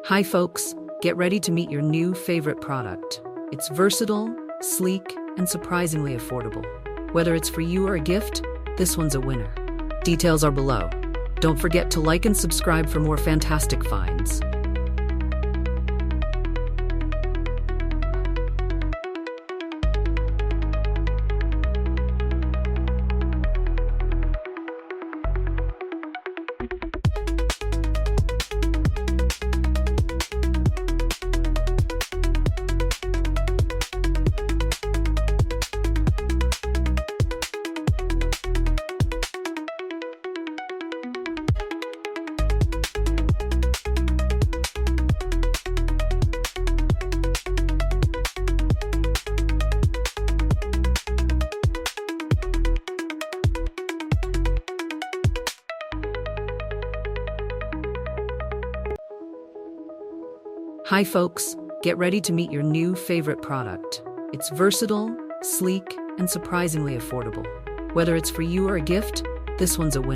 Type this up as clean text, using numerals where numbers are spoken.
Hi folks, get ready to meet your new favorite product. It's versatile, sleek, and surprisingly affordable. Whether it's for you or a gift, this one's a winner. Details are below. Don't forget to like and subscribe for more fantastic finds. Hi folks, get ready to meet your new favorite product. It's versatile, sleek, and surprisingly affordable. Whether it's for you or a gift, this one's a winner.